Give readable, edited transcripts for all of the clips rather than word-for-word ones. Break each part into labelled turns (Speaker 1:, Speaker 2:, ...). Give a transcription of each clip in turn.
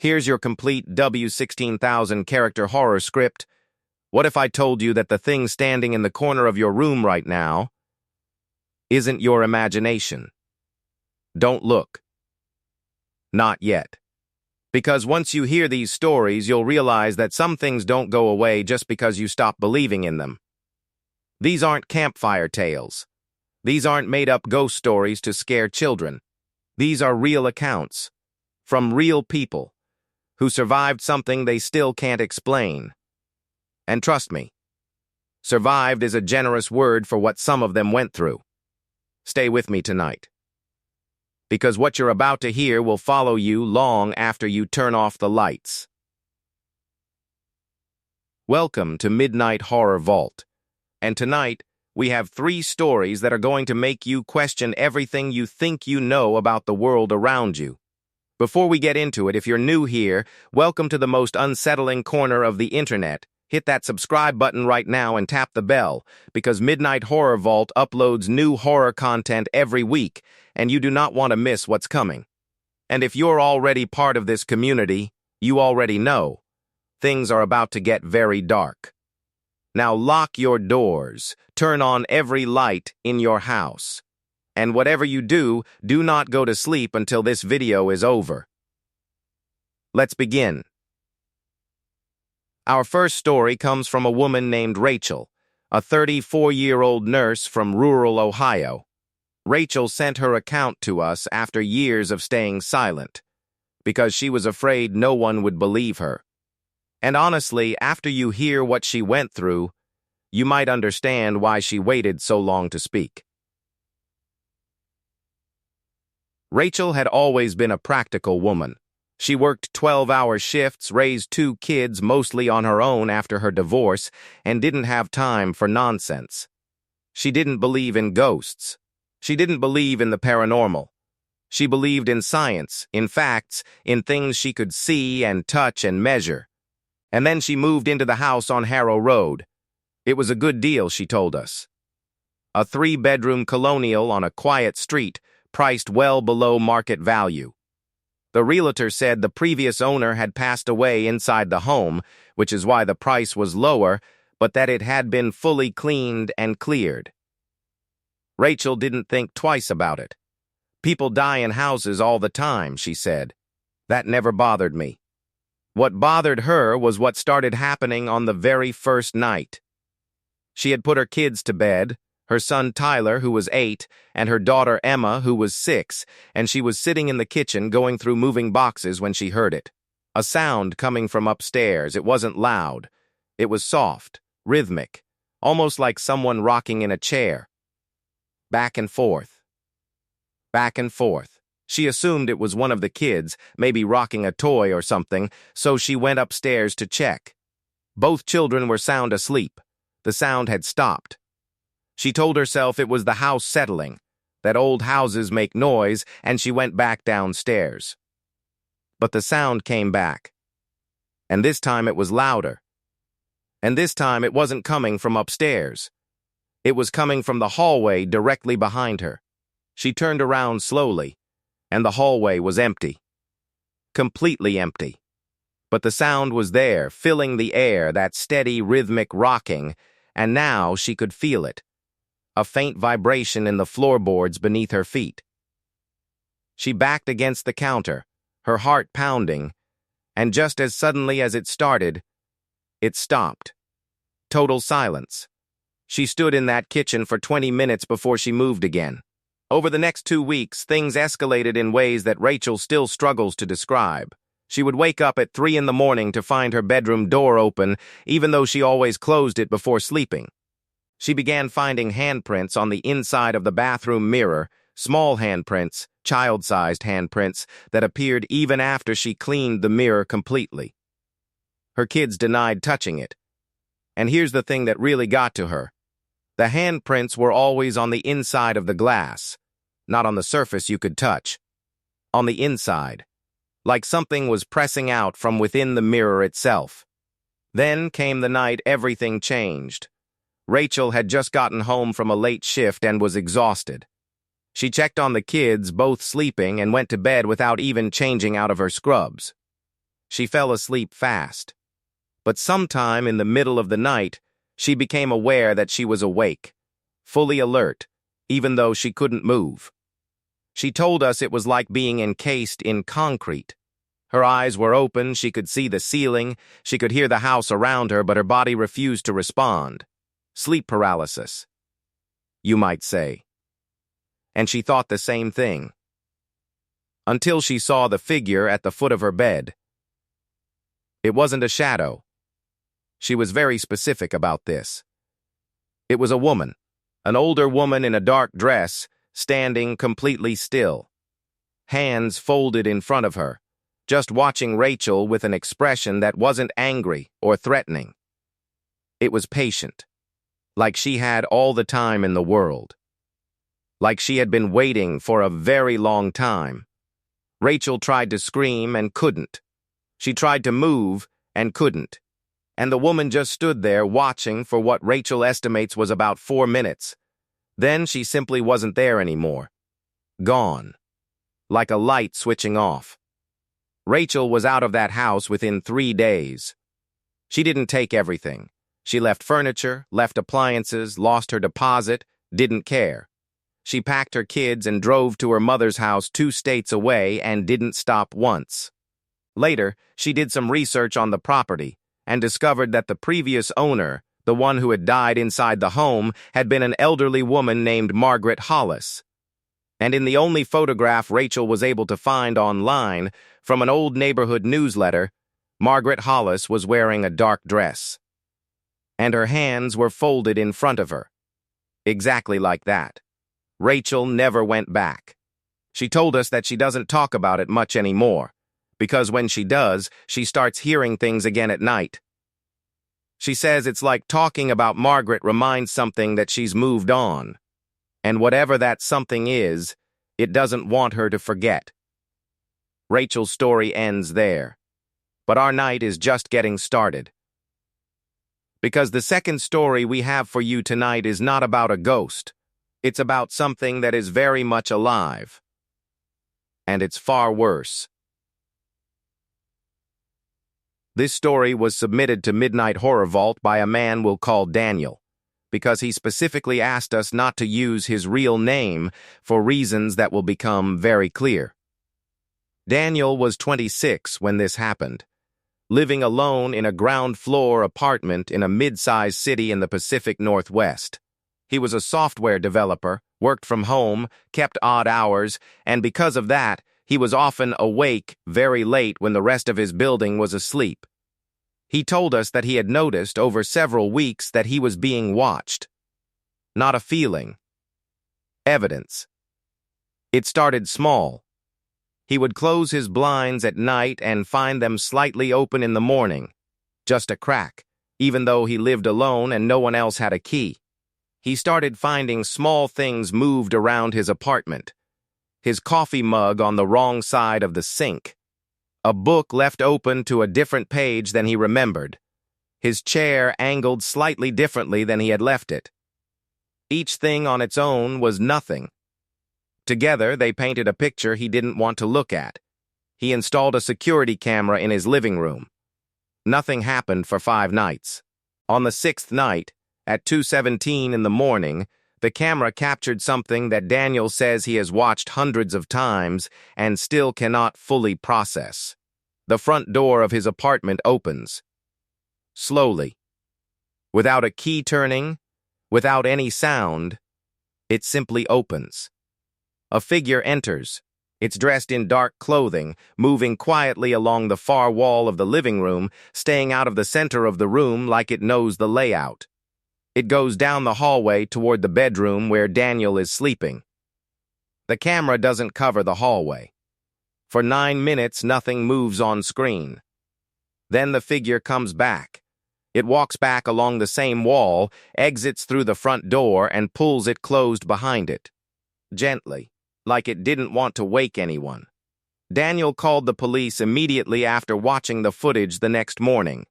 Speaker 1: Here's your complete W16,000 character horror script. What if I told you that the thing standing in the corner of your room right now isn't your imagination? Don't look. Not yet. Because once you hear these stories, you'll realize that some things don't go away just because you stop believing in them. These aren't campfire tales. These aren't made-up ghost stories to scare children. These are real accounts from real people who survived something they still can't explain. And trust me, survived is a generous word for what some of them went through. Stay with me tonight, because what you're about to hear will follow you long after you turn off the lights. Welcome to Midnight Horror Vault, and tonight we have 3 stories that are going to make you question everything you think you know about the world around you. Before we get into it, if you're new here, welcome to the most unsettling corner of the internet. Hit that subscribe button right now and tap the bell, because Midnight Horror Vault uploads new horror content every week, and you do not want to miss what's coming. And if you're already part of this community, you already know things are about to get very dark. Now lock your doors, turn on every light in your house. And whatever you do, do not go to sleep until this video is over. Let's begin. Our first story comes from a woman named Rachel, a 34-year-old nurse from rural Ohio. Rachel sent her account to us after years of staying silent, because she was afraid no one would believe her. And honestly, after you hear what she went through, you might understand why she waited so long to speak. Rachel had always been a practical woman. She worked 12-hour shifts, raised 2 kids mostly on her own after her divorce, and didn't have time for nonsense. She didn't believe in ghosts. She didn't believe in the paranormal. She believed in science, in facts, in things she could see and touch and measure. And then she moved into the house on Harrow Road. It was a good deal, she told us. A 3-bedroom colonial on a quiet street, priced well below market value. The realtor said the previous owner had passed away inside the home, which is why the price was lower, but that it had been fully cleaned and cleared. Rachel didn't think twice about it. People die in houses all the time, she said. That never bothered me. What bothered her was what started happening on the very first night. She had put her kids to bed, her son Tyler, who was 8, and her daughter Emma, who was 6, and she was sitting in the kitchen going through moving boxes when she heard it. A sound coming from upstairs. It wasn't loud. It was soft, rhythmic, almost like someone rocking in a chair. Back and forth. Back and forth. She assumed it was one of the kids, maybe rocking a toy or something, so she went upstairs to check. Both children were sound asleep. The sound had stopped. She told herself it was the house settling, that old houses make noise, and she went back downstairs. But the sound came back. And this time it was louder. And this time it wasn't coming from upstairs. It was coming from the hallway directly behind her. She turned around slowly, and the hallway was empty. Completely empty. But the sound was there, filling the air, that steady, rhythmic rocking, and now she could feel it. A faint vibration in the floorboards beneath her feet. She backed against the counter, her heart pounding, and just as suddenly as it started, it stopped. Total silence. She stood in that kitchen for 20 minutes before she moved again. Over the next 2 weeks, things escalated in ways that Rachel still struggles to describe. She would wake up at 3 in the morning to find her bedroom door open, even though she always closed it before sleeping. She began finding handprints on the inside of the bathroom mirror, small handprints, child-sized handprints, that appeared even after she cleaned the mirror completely. Her kids denied touching it. And here's the thing that really got to her. The handprints were always on the inside of the glass, not on the surface you could touch. On the inside, like something was pressing out from within the mirror itself. Then came the night everything changed. Rachel had just gotten home from a late shift and was exhausted. She checked on the kids, both sleeping, and went to bed without even changing out of her scrubs. She fell asleep fast. But sometime in the middle of the night, she became aware that she was awake, fully alert, even though she couldn't move. She told us it was like being encased in concrete. Her eyes were open, she could see the ceiling, she could hear the house around her, but her body refused to respond. Sleep paralysis, you might say. And she thought the same thing. Until she saw the figure at the foot of her bed. It wasn't a shadow. She was very specific about this. It was a woman, an older woman in a dark dress, standing completely still. Hands folded in front of her, just watching Rachel with an expression that wasn't angry or threatening. It was patient, like she had all the time in the world. Like she had been waiting for a very long time. Rachel tried to scream and couldn't. She tried to move and couldn't. And the woman just stood there watching for what Rachel estimates was about 4 minutes. Then she simply wasn't there anymore. Gone. Like a light switching off. Rachel was out of that house within 3 days. She didn't take everything. She left furniture, left appliances, lost her deposit, didn't care. She packed her kids and drove to her mother's house 2 states away and didn't stop once. Later, she did some research on the property and discovered that the previous owner, the one who had died inside the home, had been an elderly woman named Margaret Hollis. And in the only photograph Rachel was able to find online, from an old neighborhood newsletter, Margaret Hollis was wearing a dark dress. And her hands were folded in front of her. Exactly like that. Rachel never went back. She told us that she doesn't talk about it much anymore, because when she does, she starts hearing things again at night. She says it's like talking about Margaret reminds something that she's moved on. And whatever that something is, it doesn't want her to forget. Rachel's story ends there. But our night is just getting started. Because the second story we have for you tonight is not about a ghost. It's about something that is very much alive. And it's far worse. This story was submitted to Midnight Horror Vault by a man we'll call Daniel, because he specifically asked us not to use his real name for reasons that will become very clear. Daniel was 26 when this happened, living alone in a ground-floor apartment in a mid-sized city in the Pacific Northwest. He was a software developer, worked from home, kept odd hours, and because of that, he was often awake very late when the rest of his building was asleep. He told us that he had noticed over several weeks that he was being watched. Not a feeling. Evidence. It started small. He would close his blinds at night and find them slightly open in the morning. Just a crack, even though he lived alone and no one else had a key. He started finding small things moved around his apartment. His coffee mug on the wrong side of the sink. A book left open to a different page than he remembered. His chair angled slightly differently than he had left it. Each thing on its own was nothing. Together, they painted a picture he didn't want to look at. He installed a security camera in his living room. Nothing happened for 5 nights. On the 6th night, at 2:17 in the morning, the camera captured something that Daniel says he has watched hundreds of times and still cannot fully process. The front door of his apartment opens. Slowly. Without a key turning, without any sound, it simply opens. A figure enters. It's dressed in dark clothing, moving quietly along the far wall of the living room, staying out of the center of the room like it knows the layout. It goes down the hallway toward the bedroom where Daniel is sleeping. The camera doesn't cover the hallway. For 9 minutes, nothing moves on screen. Then the figure comes back. It walks back along the same wall, exits through the front door, and pulls it closed behind it. Gently, like it didn't want to wake anyone. Daniel called the police immediately after watching the footage the next morning.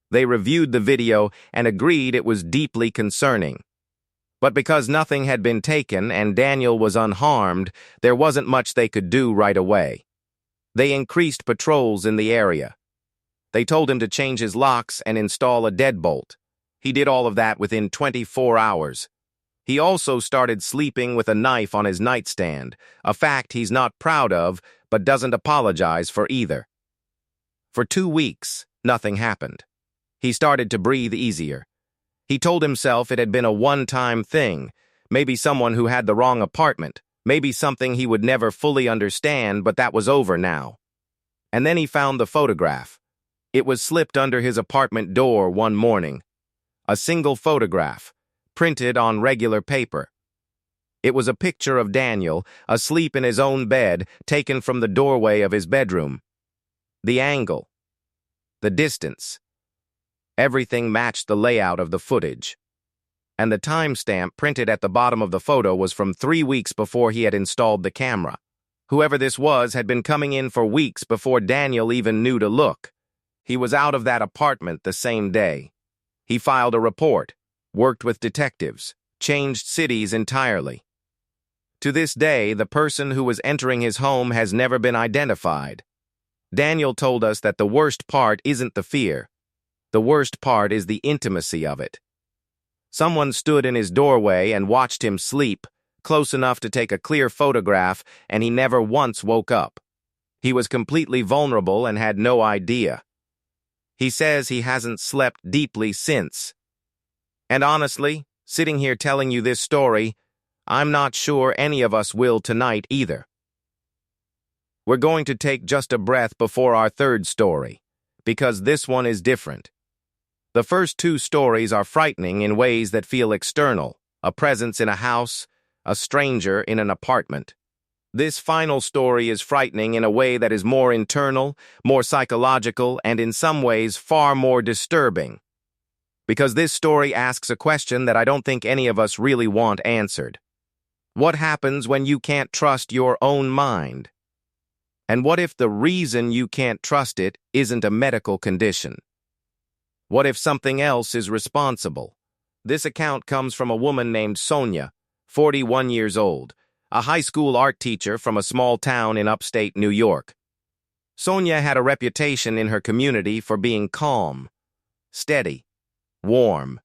Speaker 1: They reviewed the video and agreed it was deeply concerning. But because nothing had been taken and Daniel was unharmed, there wasn't much they could do right away. They increased patrols in the area, They told him to change his locks and install a deadbolt. He did all of that within 24 hours. He also started sleeping with a knife on his nightstand, a fact he's not proud of, but doesn't apologize for either. For 2 weeks, nothing happened. He started to breathe easier. He told himself it had been a one-time thing, maybe someone who had the wrong apartment, maybe something he would never fully understand, but that was over now. And then he found the photograph. It was slipped under his apartment door one morning. A single photograph, printed on regular paper. It was a picture of Daniel, asleep in his own bed, taken from the doorway of his bedroom. The angle, the distance, everything matched the layout of the footage. And the timestamp printed at the bottom of the photo was from 3 weeks before he had installed the camera. Whoever this was had been coming in for weeks before Daniel even knew to look. He was out of that apartment the same day. He filed a report, worked with detectives, changed cities entirely. To this day, the person who was entering his home has never been identified. Daniel told us that the worst part isn't the fear. The worst part is the intimacy of it. Someone stood in his doorway and watched him sleep, close enough to take a clear photograph, and he never once woke up. He was completely vulnerable and had no idea. He says he hasn't slept deeply since. And honestly, sitting here telling you this story, I'm not sure any of us will tonight either. We're going to take just a breath before our third story, because this one is different. The first 2 stories are frightening in ways that feel external, a presence in a house, a stranger in an apartment. This final story is frightening in a way that is more internal, more psychological, and in some ways far more disturbing. Because this story asks a question that I don't think any of us really want answered. What happens when you can't trust your own mind? And what if the reason you can't trust it isn't a medical condition? What if something else is responsible? This account comes from a woman named Sonia, 41 years old, a high school art teacher from a small town in upstate New York. Sonia had a reputation in her community for being calm, steady, warm.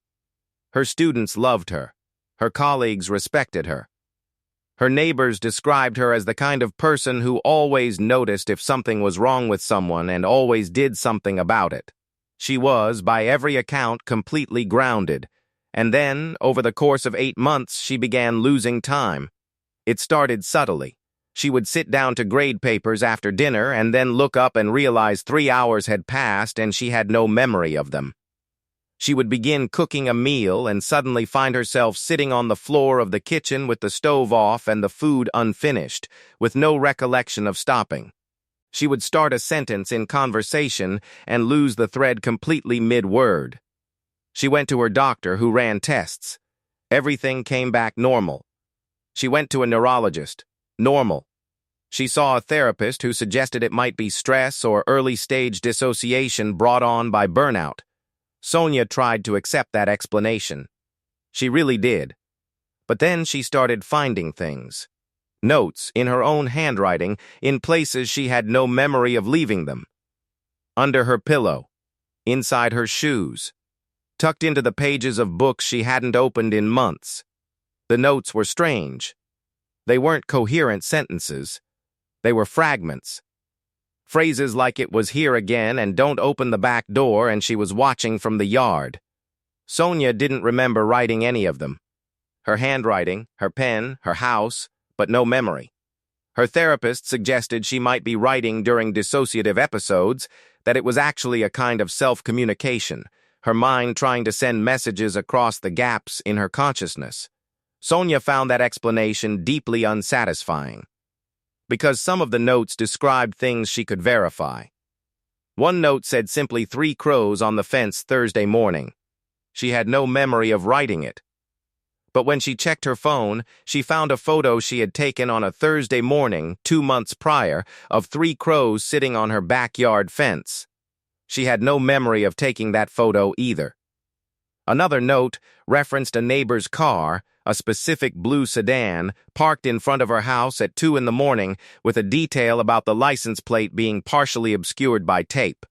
Speaker 1: Her students loved her. Her colleagues respected her. Her neighbors described her as the kind of person who always noticed if something was wrong with someone and always did something about it. She was, by every account, completely grounded. And then, over the course of 8 months, she began losing time. It started subtly. She would sit down to grade papers after dinner and then look up and realize 3 hours had passed and she had no memory of them. She would begin cooking a meal and suddenly find herself sitting on the floor of the kitchen with the stove off and the food unfinished, with no recollection of stopping. She would start a sentence in conversation and lose the thread completely mid-word. She went to her doctor, who ran tests. Everything came back normal. She went to a neurologist. Normal. She saw a therapist who suggested it might be stress or early-stage dissociation brought on by burnout. Sonia tried to accept that explanation. She really did. But then she started finding things. Notes in her own handwriting in places she had no memory of leaving them. Under her pillow, inside her shoes, tucked into the pages of books she hadn't opened in months. The notes were strange. They weren't coherent sentences. They were fragments. Phrases like "it was here again" and "don't open the back door" and "she was watching from the yard." Sonia didn't remember writing any of them. Her handwriting, her pen, her house, but no memory. Her therapist suggested she might be writing during dissociative episodes, that it was actually a kind of self-communication, her mind trying to send messages across the gaps in her consciousness. Sonia found that explanation deeply unsatisfying, because some of the notes described things she could verify. One note said simply 3 crows on the fence Thursday morning. She had no memory of writing it. But when she checked her phone, she found a photo she had taken on a Thursday morning 2 months prior of 3 crows sitting on her backyard fence. She had no memory of taking that photo either. Another note referenced a neighbor's car, a specific blue sedan, parked in front of her house at 2 a.m, with a detail about the license plate being partially obscured by tape.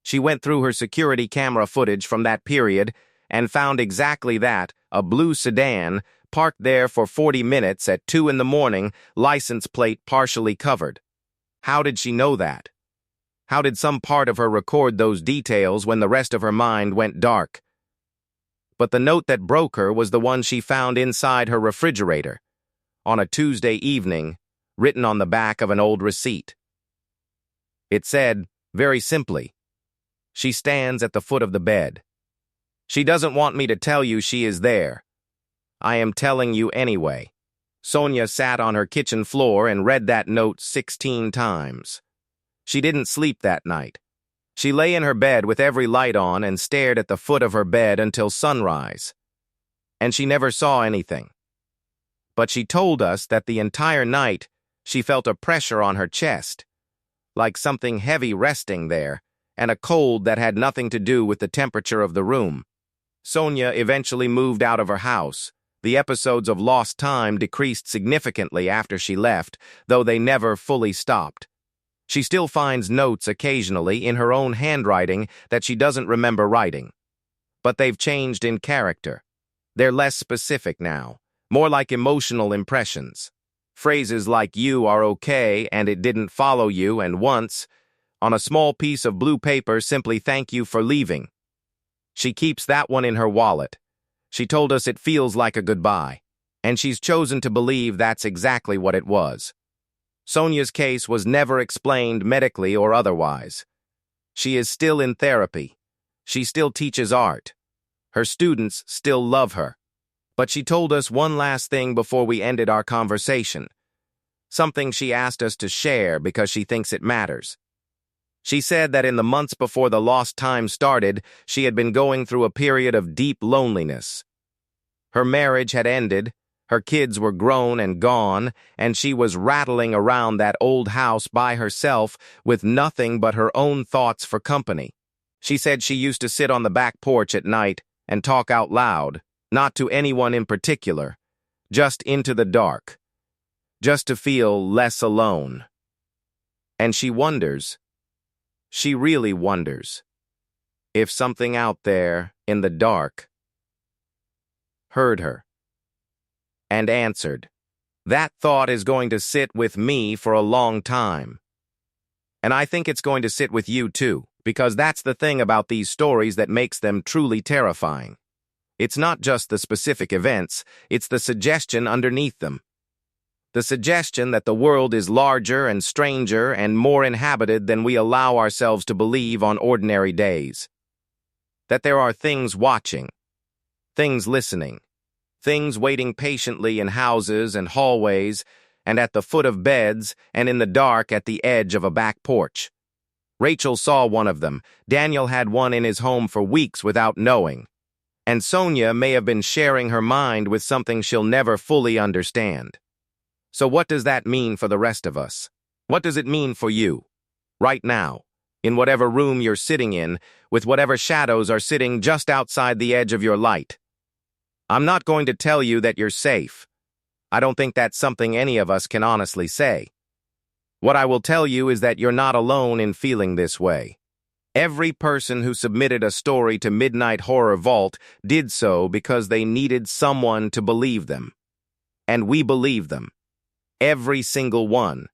Speaker 1: She went through her security camera footage from that period and found exactly that, a blue sedan, parked there for 40 minutes at 2 in the morning, license plate partially covered. How did she know that? How did some part of her record those details when the rest of her mind went dark? But the note that broke her was the one she found inside her refrigerator, on a Tuesday evening, written on the back of an old receipt. It said, very simply, "She stands at the foot of the bed. She doesn't want me to tell you she is there. I am telling you anyway." Sonia sat on her kitchen floor and read that note 16 times. She didn't sleep that night. She lay in her bed with every light on and stared at the foot of her bed until sunrise. And she never saw anything. But she told us that the entire night she felt a pressure on her chest, like something heavy resting there, and a cold that had nothing to do with the temperature of the room. Sonia eventually moved out of her house. The episodes of lost time decreased significantly after she left, though they never fully stopped. She still finds notes occasionally in her own handwriting that she doesn't remember writing. But they've changed in character. They're less specific now, more like emotional impressions. Phrases like "you are okay" and "it didn't follow you" and "once," on a small piece of blue paper, simply "thank you for leaving." She keeps that one in her wallet. She told us it feels like a goodbye, and she's chosen to believe that's exactly what it was. Sonia's case was never explained medically or otherwise. She is still in therapy. She still teaches art. Her students still love her. But she told us one last thing before we ended our conversation. Something she asked us to share because she thinks it matters. She said that in the months before the lost time started, she had been going through a period of deep loneliness. Her marriage had ended, her kids were grown and gone, and she was rattling around that old house by herself with nothing but her own thoughts for company. She said she used to sit on the back porch at night and talk out loud, not to anyone in particular, just into the dark, just to feel less alone. And she wonders, she really wonders, if something out there in the dark heard her and answered. That thought is going to sit with me for a long time. And I think it's going to sit with you too, because that's the thing about these stories that makes them truly terrifying. It's not just the specific events, it's the suggestion underneath them. The suggestion that the world is larger and stranger and more inhabited than we allow ourselves to believe on ordinary days. That there are things watching, things listening, things waiting patiently in houses and hallways, and at the foot of beds, and in the dark at the edge of a back porch. Rachel saw one of them. Daniel had one in his home for weeks without knowing. And Sonia may have been sharing her mind with something she'll never fully understand. So what does that mean for the rest of us? What does it mean for you? Right now, in whatever room you're sitting in, with whatever shadows are sitting just outside the edge of your light. I'm not going to tell you that you're safe. I don't think that's something any of us can honestly say. What I will tell you is that you're not alone in feeling this way. Every person who submitted a story to Midnight Horror Vault did so because they needed someone to believe them. And we believe them. Every single one.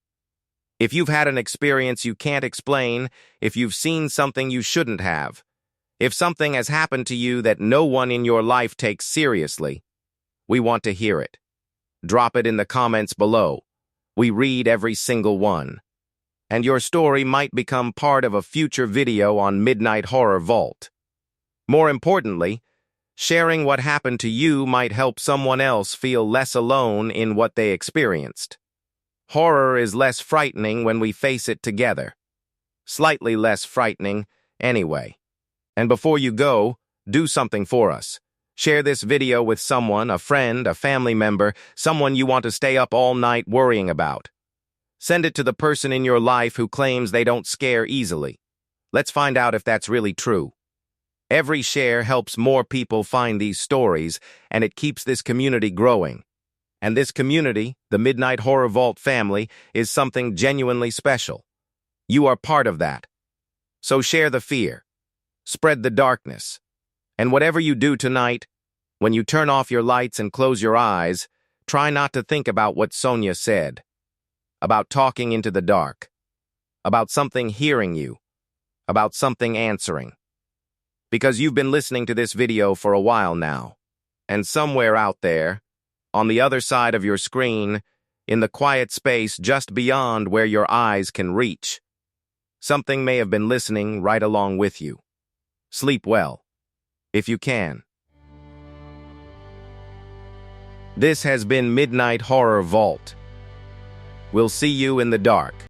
Speaker 1: If you've had an experience you can't explain, if you've seen something you shouldn't have, if something has happened to you that no one in your life takes seriously, we want to hear it. Drop it in the comments below. We read every single one. And your story might become part of a future video on Midnight Horror Vault. More importantly, sharing what happened to you might help someone else feel less alone in what they experienced. Horror is less frightening when we face it together. Slightly less frightening, anyway. And before you go, do something for us. Share this video with someone, a friend, a family member, someone you want to stay up all night worrying about. Send it to the person in your life who claims they don't scare easily. Let's find out if that's really true. Every share helps more people find these stories, and it keeps this community growing. And this community, the Midnight Horror Vault family, is something genuinely special. You are part of that. So share the fear, spread the darkness, and whatever you do tonight, when you turn off your lights and close your eyes, try not to think about what Sonia said, about talking into the dark, about something hearing you, about something answering. Because you've been listening to this video for a while now, and somewhere out there, on the other side of your screen, in the quiet space just beyond where your eyes can reach, something may have been listening right along with you. Sleep well, if you can. This has been Midnight Horror Vault. We'll see you in the dark.